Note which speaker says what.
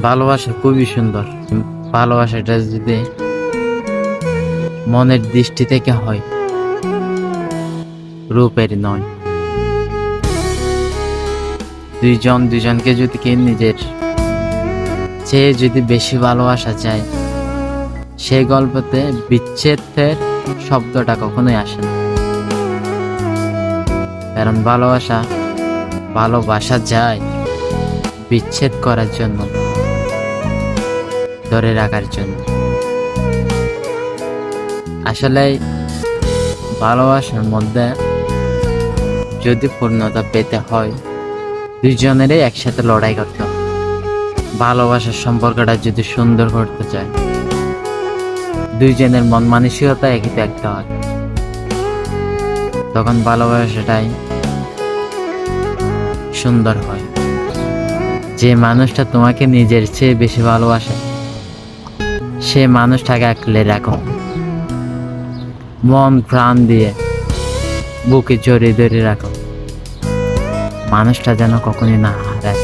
Speaker 1: ভালোবাসা খুবই সুন্দর। ভালোবাসাটা যদি মনের দৃষ্টি থেকে হয়, রূপের নয়। দুইজন দুজনকে যদি নিজের চেয়ে যদি বেশি ভালোবাসা চায়, সেই গল্পতে বিচ্ছেদের শব্দটা কখনোই আসে না। কারণ ভালোবাসা যায় বিচ্ছেদ করার জন্য, ধরে রাখার জন্য। আসলে ভালোবাসার মধ্যে যদি পূর্ণতা পেতে হয়, দুইজনেরই একসাথে লড়াই করতে হবে। ভালোবাসার সম্পর্কটা যদি সুন্দর করতে চায়, দুইজনের মন মানসিকতা একই থাকতে হয়। তখন ভালোবাসাটাই সুন্দর হয়। যে মানুষটা তোমাকে নিজের চেয়ে বেশি ভালোবাসে, সে মানুষটাকে আঁকড়ে রাখো, মন প্রাণ দিয়ে বুকে জড়িয়ে ধরে রাখো। মানুষটা যেন কখনই না হারায়।